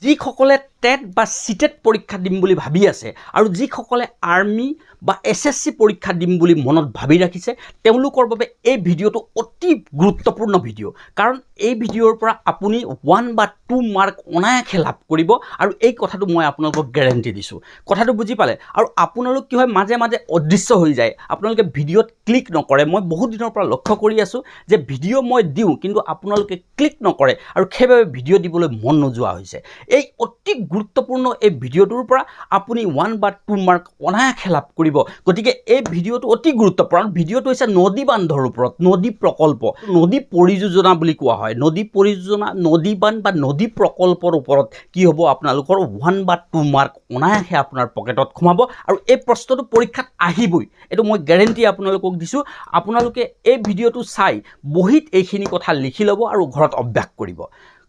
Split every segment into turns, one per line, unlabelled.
যিসকলে টেট বা চিটেট পৰীক্ষা দিম বুলি ভাবি আছে আৰু যিসকলে আৰ্মি বা এছএছচি পৰীক্ষা দিম বুলি মনত ভাবি ৰাখিছে তেওঁলোকৰ বাবে এই ভিডিঅ'টো অতি গুৰুত্বপূৰ্ণ ভিডিঅ' কাৰণ এই ভিডিঅ'ৰ পৰা আপুনি 1 বা 2 মাৰ্ক অনায়াসে লাভ কৰিব আৰু এই কথাটো মই আপোনালোকক গ্যাৰান্টি দিছোঁ কথাটো বুজি পালে আৰু আপোনালোক কি হয় মাজে মাজে অদৃশ্য হৈ যায় আপোনালোকে ভিডিঅ'ত ক্লিক নকৰে মই বহুত দিনৰ পৰা লক্ষ্য কৰি আছো যে ভিডিঅ' মই দিওঁ কিন্তু আপোনালোকে ক্লিক নকৰে আৰু সেইবাবে ভিডিঅ' দিবলৈ মন নোযোৱা হৈছে এই অতি গুৰুত্বপূৰ্ণ এই ভিডিঅ'টোৰ পৰা আপুনি 1 বা 2 মাৰ্ক অনায়াসে লাভ কৰিব গতিকে এই ভিডিঅ'টো অতি গুৰুত্বপূৰ্ণ ভিডিঅ'টো হৈছে নদী বান্ধৰ ওপৰত নদী প্ৰকল্প নদী পৰিযোজনা বুলি কোৱা হয় নদী পৰিযোজনা নদী বান্ধ বা নদী প্ৰকল্পৰ ওপৰত কি হ'ব আপোনালোকৰ 1 বা 2 মাৰ্ক অনায়াসে আপোনাৰ পকেটত সোমাব আৰু এই প্ৰশ্নটো পৰীক্ষাত আহিবই এটো মই গ্যাৰান্টি আপোনালোকক দিছো আপোনালোকে এই ভিডিঅ'টো চাই বহিত এইখিনি কথা লিখি ল'ব আৰু ঘৰত অভ্যাস কৰিব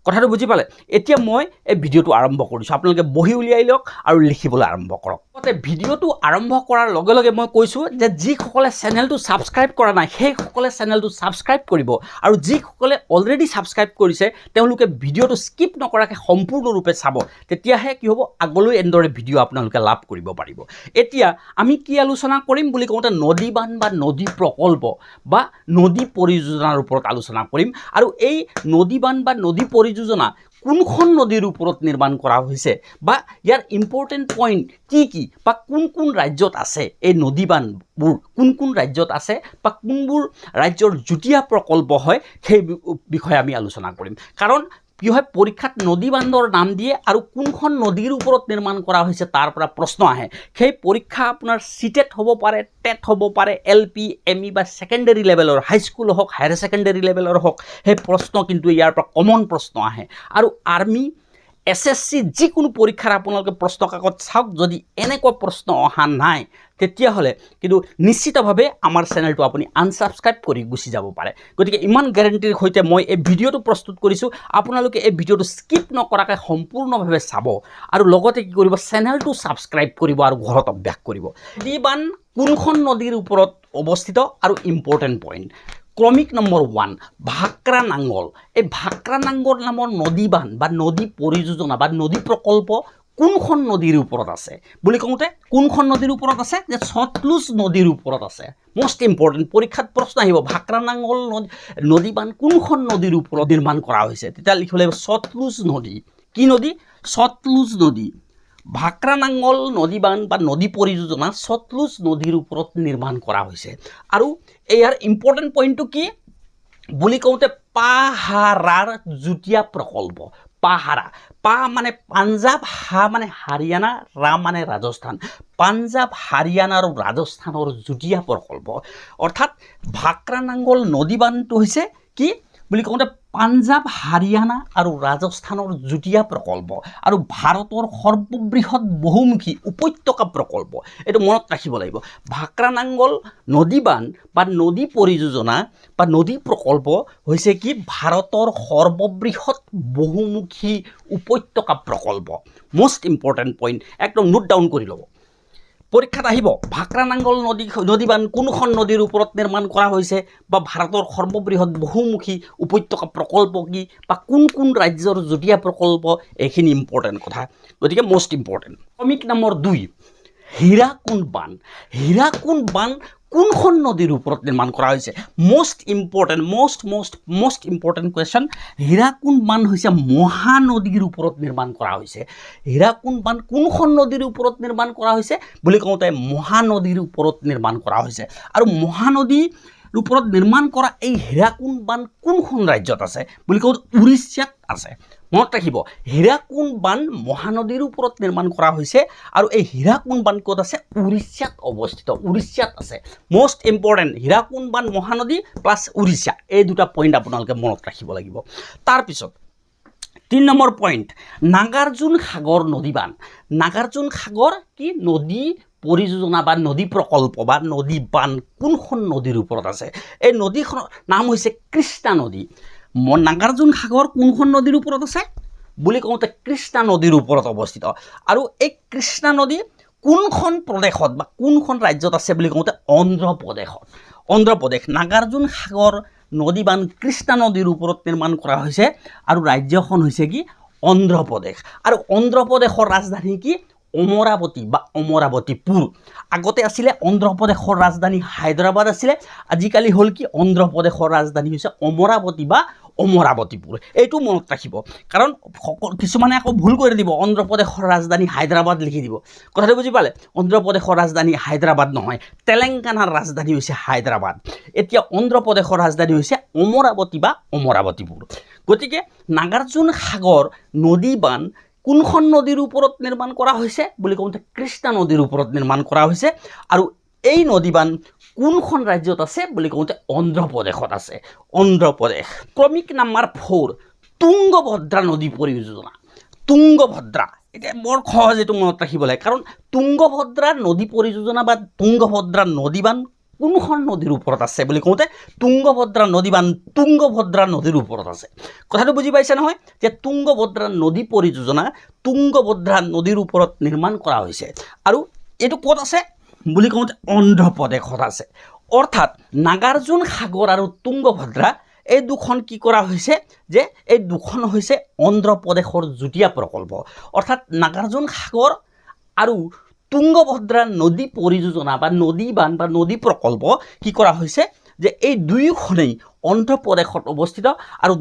কথাটো বুজি পালে এতিয়া মই এই ভিডিঅ'টো আৰম্ভ কৰিছো আপোনালোকে বহি উলিয়াই লওক আৰু লিখিবলৈ আৰম্ভ কৰক গতে ভিডিঅ'টো আৰম্ভ কৰাৰ লগে লগে মই কৈছো যে যিসকলে চেনেলটো সাবস্ক্ৰাইব কৰা নাই সেই সকলে চেনেলটো সাবস্ক্ৰাইব কৰিব আৰু যিসকলে অলৰেডি সাবস্ক্ৰাইব কৰিছে তেওঁলোকে ভিডিঅ'টো স্কিপ নকৰাকৈ সম্পূৰ্ণৰূপে চাব তেতিয়াহে কি হ'ব আগলৈ এন্দৰে ভিডিঅ' আপোনালোকে লাভ কৰিব পাৰিব এতিয়া আমি কি আলোচনা কৰিম বুলি কওঁতে নদী বান্ধ বা নদী প্ৰকল্প বা নদী পৰিযোজনাৰ ওপৰত আলোচনা কৰিম আৰু এই নদী বান্ধ বা নদী যোজনা কোনখন নদীৰ ওপৰত নিৰ্মাণ কৰা হৈছে বা ইয়াৰ ইম্পৰ্টেন্ট পইণ্ট কি বা কোন ৰাজ্যত আছে এই নদী বান্ধবোৰ কোন ৰাজ্যত আছে বা কোনবোৰ ৰাজ্যৰ যুটীয়া প্ৰকল্প হয় সেই বিষয়ে আমি আলোচনা কৰিম কাৰণ কি হয় পৰীক্ষাত নদী বান্ধৰ নাম দিয়ে আৰু কোনখন নদীৰ ওপৰত নিৰ্মাণ কৰা হৈছে তাৰ পৰা প্ৰশ্ন আহে সেই পৰীক্ষা আপোনাৰ চিটেট হ'ব পাৰে টেট হ'ব পাৰে এলপি এমই বা সেকেন্ডাৰী লেভেলৰ হাই স্কুল হওক হায়াৰ সেকেন্ডাৰী লেভেলৰ হওক সেই প্ৰশ্ন কিন্তু ইয়াৰ পৰা কমন প্ৰশ্ন আহে আৰু আৰ্মি এছএছসি যিকোনো পৰীক্ষাৰ আপোনালোকে প্ৰশ্ন কাকত চাওক যদি এনেকুৱা প্ৰশ্ন অহা নাই তেতিয়াহলে কিন্তু নিশ্চিতভাৱে আমাৰ চেনেলটো আপুনি আনসাবস্ক্ৰাইব কৰি গুছি যাব পাৰে গতিকে ইমান গ্যাৰান্টিৰ সৈতে মই এই ভিডিঅ'টো প্ৰস্তুত কৰিছো আপোনালোকে এই ভিডিঅ'টো স্কিপ নকৰাকৈ সম্পূৰ্ণভাৱে চাব আৰু লগতে কি কৰিব চেনেলটো সাবস্ক্ৰাইব কৰিব আৰু ঘৰত অভ্যাস কৰিব নদী বান্ধ কোনখন নদীৰ ওপৰত অৱস্থিত আৰু ইম্পৰ্টেন্ট পইণ্ট ক্ৰমিক নম্বৰ 1 ভাক্ৰা নাঙ্গল এই ভাক্ৰা নাঙ্গল নামৰ নদী বান্ধ বা নদী পৰিযোজনা বা নদী প্ৰকল্প কোনখন নদীৰ ওপৰত আছে বুলি কওঁতে কোনখন নদীৰ ওপৰত আছে যে সতলুজ নদীৰ ওপৰত আছে মোস্ট ইম্পৰ্টেন্ট পৰীক্ষাত প্ৰশ্ন আহিব ভাক্ৰা নাঙ্গল নদী বান্ধ কোনখন নদীৰ ওপৰত নিৰ্মাণ কৰা হৈছে তেতিয়া লিখিব লাগিব সতলুজ নদী কি নদী সতলুজ নদী ভাক্ৰা নাঙ্গল নদী বান্ধ বা নদী পৰিযোজনা সতলুজ নদীৰ ওপৰত নিৰ্মাণ কৰা হৈছে আৰু ইয়াৰ ইম্পৰ্টেন্ট পইণ্টটো কি বুলি কওঁতে পাহাৰাৰ যুটীয়া প্ৰকল্প পাহাৰা পা মানে পাঞ্জাব হা মানে হাৰিয়ানা ৰা মানে ৰাজস্থান পাঞ্জাব হাৰিয়ানা আৰু ৰাজস্থানৰ যুটীয়া প্ৰকল্প অৰ্থাৎ ভাক্ৰা নাঙ্গল নদী বান্ধটো হৈছে কি বুলি কওঁতে পাঞ্জাব হাৰিয়ানা আৰু ৰাজস্থানৰ যুটীয়া প্ৰকল্প আৰু ভাৰতৰ সৰ্ববৃহৎ বহুমুখী উপত্যকা প্ৰকল্প এটো মনত ৰাখিব লাগিব ভাক্ৰা নাঙ্গল নদী বান্ধ বা নদী পৰিযোজনা বা নদী প্ৰকল্প হৈছে কি ভাৰতৰ সৰ্ববৃহৎ বহুমুখী উপত্যকা প্ৰকল্প মোস্ট ইম্পৰ্টেন্ট পইণ্ট একদম নোট ডাউন কৰি ল'ব পৰীক্ষাত আহিব ভাক্ৰা নাঙ্গল নদী বান্ধ কোনখন নদীৰ ওপৰত নিৰ্মাণ কৰা হৈছে বা ভাৰতৰ সৰ্ববৃহৎ বহুমুখী উপত্যকা প্ৰকল্প কি বা কোন ৰাজ্যৰ যুটীয়া প্ৰকল্প এইখিনি ইম্পৰ্টেন্ট কথা গতিকে মোস্ট ইম্পৰ্টেন্ট ক্ৰমিক নম্বৰ 2 হীৰাকুণ্ড বান্ধ কোনখন নদীৰ ওপৰত নিৰ্মাণ কৰা হৈছে most important most important question Hirakud বান্ধ হৈছে মহানদীৰ ওপৰত নিৰ্মাণ কৰা হৈছে হীৰাকুণ্ড বান্ধ কোনখন নদীৰ ওপৰত নিৰ্মাণ কৰা হৈছে বুলি কওঁতে মহানদীৰ ওপৰত নিৰ্মাণ কৰা হৈছে আৰু মহানদীৰ ওপৰত নিৰ্মাণ কৰা এই হীৰাকুণ্ড বান্ধ কোনখন ৰাজ্যত আছে বুলি কওঁতে উৰিষ্যাত আছে মনত ৰাখিব হীৰাকুণ্ড বান্ধ মহানদীৰ ওপৰত নিৰ্মাণ কৰা হৈছে আৰু এই হীৰাকুণ্ড বান্ধ ক'ত আছে উৰিষ্যাত অৱস্থিত উৰিষ্যাত আছে মোস্ট ইম্পৰ্টেন্ট হীৰাকুণ্ড বান্ধ মহানদী প্লাস উৰিষ্যা এই দুটা পইণ্ট আপোনালোকে মনত ৰাখিব লাগিব তাৰ পিছত 3 নম্বৰ পইণ্ট নাগাৰ্জুন সাগৰ নদী বান্ধ নাগাৰ্জুন সাগৰ কি নদী পৰিযোজনা বা নদী প্ৰকল্প বা নদী বান্ধ কোনখন নদীৰ ওপৰত আছে এই নদীখনৰ নাম হৈছে কৃষ্ণা নদী নাগাৰ্জুন সাগৰ কোনখন নদীৰ ওপৰত আছে বুলি কওঁতে কৃষ্ণা নদীৰ ওপৰত অৱস্থিত আৰু এই কৃষ্ণা নদী কোনখন প্ৰদেশত বা কোনখন ৰাজ্যত আছে বুলি কওঁতে অন্ধ্ৰপ্ৰদেশ নাগাৰ্জুন সাগৰ নদী বান্ধ কৃষ্ণা নদীৰ ওপৰত নিৰ্মাণ কৰা হৈছে আৰু ৰাজ্যখন হৈছে কি অন্ধ্ৰপ্ৰদেশ আৰু অন্ধ্ৰপ্ৰদেশৰ ৰাজধানী কি অমৰাৱতী বা অমৰাৱতীপুৰ আগতে আছিলে অন্ধ্ৰপ্ৰদেশৰ ৰাজধানী হায়দৰাবাদ আছিলে আজিকালি হ'ল কি অন্ধ্ৰপ্ৰদেশৰ ৰাজধানী হৈছে অমৰাৱতী বা অমৰাৱতীপুৰ এইটো মনত ৰাখিব কাৰণ কিছুমানে আকৌ ভুল কৰি দিব অন্ধ্ৰপ্ৰদেশৰ ৰাজধানী হায়দৰাবাদ লিখি দিব কথাটো বুজি পালে অন্ধ্ৰপ্ৰদেশৰ ৰাজধানী হায়দৰাবাদ নহয় তেলেংগানাৰ ৰাজধানী হৈছে হায়দৰাবাদ এতিয়া অন্ধ্ৰপ্ৰদেশৰ ৰাজধানী হৈছে অমৰাৱতী বা অমৰাৱতীপুৰ গতিকে নাগাৰ্জুন সাগৰ নদী বান্ধ কোনখন নদীৰ ওপৰত নিৰ্মাণ কৰা হৈছে বুলি কওঁতে কৃষ্ণা নদীৰ ওপৰত নিৰ্মাণ কৰা হৈছে আৰু এই নদীবান কোনখন ৰাজ্যত আছে বুলি কওঁতে অন্ধ্ৰপ্ৰদেশত আছে অন্ধ্ৰপ্ৰদেশ ক্ৰমিক নাম্বাৰ 4 তুংগভদ্ৰা নদী পৰিযোজনা তুংগভদ্ৰা এটা বৰ সহজ এইটো মনত ৰাখিব লাগে কাৰণ তুংগভদ্ৰা নদী পৰিযোজনা বা তুংগভদ্ৰা নদীবান কোনখন নদীৰ ওপৰত আছে বুলি কওঁতে তুংগভদ্ৰা নদীবান তুংগভদ্ৰা নদীৰ ওপৰত আছে কথাটো বুজি পাইছে নহয় যে তুংগভদ্ৰা নদী পৰিযোজনা তুংগভদ্ৰা নদীৰ ওপৰত নিৰ্মাণ কৰা হৈছে আৰু এইটো ক'ত আছে বুলি কওঁতে অন্ধ্ৰপ্ৰদেশত আছে অৰ্থাৎ নাগাৰ্জুন সাগৰ আৰু তুংগভদ্ৰা এই দুখন কি কৰা হৈছে যে এই দুখন হৈছে অন্ধ্ৰপ্ৰদেশৰ যুটীয়া প্ৰকল্প অৰ্থাৎ নাগাৰ্জুন সাগৰ আৰু তুংগভদ্ৰা নদী পৰিযোজনা বা নদী বান্ধ বা নদী প্ৰকল্প কি কৰা হৈছে যে এই দুয়োখনেই অন্ধ্ৰপ্ৰদেশত অৱস্থিত আৰু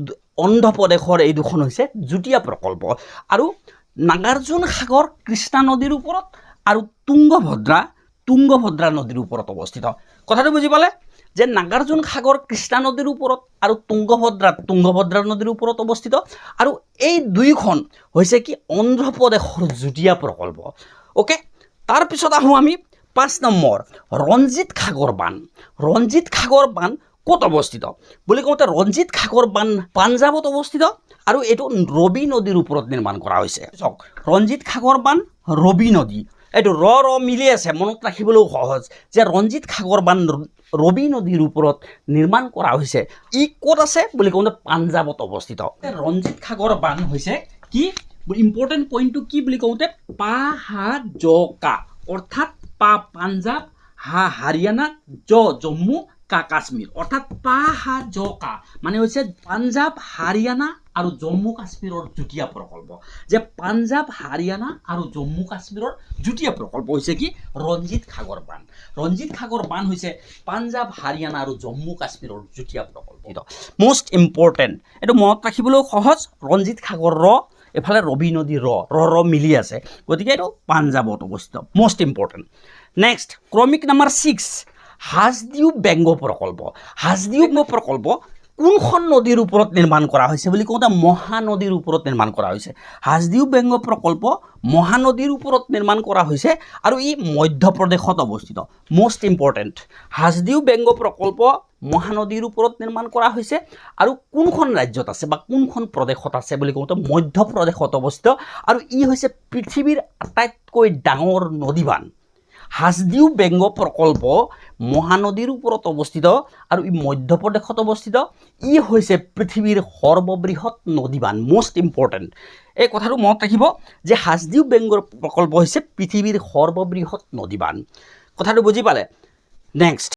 অন্ধ্ৰপ্ৰদেশৰ এই দুখন হৈছে যুটীয়া প্ৰকল্প আৰু নাগাৰ্জুন সাগৰ কৃষ্ণা নদীৰ ওপৰত আৰু তুংগভদ্ৰা নদীৰ ওপৰত অৱস্থিত কথাটো বুজি পালে যে নাগাৰ্জুন সাগৰ কৃষ্ণা নদীৰ ওপৰত আৰু তুংগভদ্ৰা নদীৰ ওপৰত অৱস্থিত আৰু এই দুইখন হৈছে কি অন্ধ্ৰপ্ৰদেশৰ যুটীয়া প্ৰকল্প ওকে তাৰ পিছত আহোঁ আমি 5 নম্বৰ ৰঞ্জিত সাগৰ বান্ধ ক'ত অৱস্থিত বুলি কওঁতে ৰঞ্জিত সাগৰ বান্ধ পাঞ্জাৱত অৱস্থিত আৰু এইটো ৰবি নদীৰ ওপৰত নিৰ্মাণ কৰা হৈছে চাওক ৰঞ্জিত সাগৰ বান্ধ ৰবি নদী এইটো ৰ মিলি আছে মনত ৰাখিবলৈও সহজ যে ৰঞ্জিত সাগৰ বান্ধ ৰবি নদীৰ ওপৰত নিৰ্মাণ কৰা হৈছে ই ক'ত আছে বুলি কওঁতে পাঞ্জাৱত অৱস্থিত ৰঞ্জিত সাগৰ বান্ধ হৈছে কি ইম্পৰ্টেণ্ট পইণ্টটো কি বুলি কওঁতে পাহাজকা অৰ্থাৎ পাঞ্জাৱ হাৰিয়ানা জম্মু কাশ্মীৰ অৰ্থাৎ পাহাজকা মানে হৈছে পাঞ্জাৱ হাৰিয়ানা আৰু জম্মু কাশ্মীৰৰ যুটীয়া প্ৰকল্প যে পাঞ্জাৱ হাৰিয়ানা আৰু জম্মু কাশ্মীৰৰ যুটীয়া প্ৰকল্প হৈছে কি ৰঞ্জিত সাগৰ বান্ধ হৈছে পাঞ্জাৱ হাৰিয়ানা আৰু জম্মু কাশ্মীৰৰ যুটীয়া প্ৰকল্প মোষ্ট ইম্পৰ্টেণ্ট এইটো মনত ৰাখিবলৈও সহজ ৰঞ্জিত সাগৰ এফালে ৰবি নদী ৰ মিলি আছে গতিকে এইটো পাঞ্জাৱত অৱস্থিত মোষ্ট ইম্পৰ্টেণ্ট নেক্সট ক্ৰমিক নাম্বাৰ 6 হাজদিউ ব্যংগ প্ৰকল্প কোনখন নদীৰ ওপৰত নিৰ্মাণ কৰা হৈছে বুলি কওঁতে মহানদীৰ ওপৰত নিৰ্মাণ কৰা হৈছে হাজদিউ ব্যংগ প্ৰকল্প মহানদীৰ ওপৰত নিৰ্মাণ কৰা হৈছে আৰু ই মধ্যপ্ৰদেশত অৱস্থিত মোষ্ট ইম্পৰ্টেণ্ট হাজদিউ ব্যংগ প্ৰকল্প মহানদীৰ ওপৰত নিৰ্মাণ কৰা হৈছে আৰু কোনখন ৰাজ্যত আছে বা কোনখন প্ৰদেশত আছে বুলি কওঁতে মধ্যপ্ৰদেশত অৱস্থিত আৰু ই হৈছে পৃথিৱীৰ আটাইতকৈ ডাঙৰ নদীবান্ধ হাজদিউ ব্যংগ প্ৰকল্প মহানদীৰ ওপৰত অৱস্থিত আৰু ই মধ্যপ্ৰদেশত অৱস্থিত ই হৈছে পৃথিৱীৰ সৰ্ববৃহৎ নদীবান্ধ মোষ্ট ইম্পৰ্টেণ্ট এই কথাটো মনত ৰাখিব যে হাজদিউ ব্যংগ প্ৰকল্প হৈছে পৃথিৱীৰ সৰ্ববৃহৎ নদীবান্ধ কথাটো বুজি পালে নেক্সট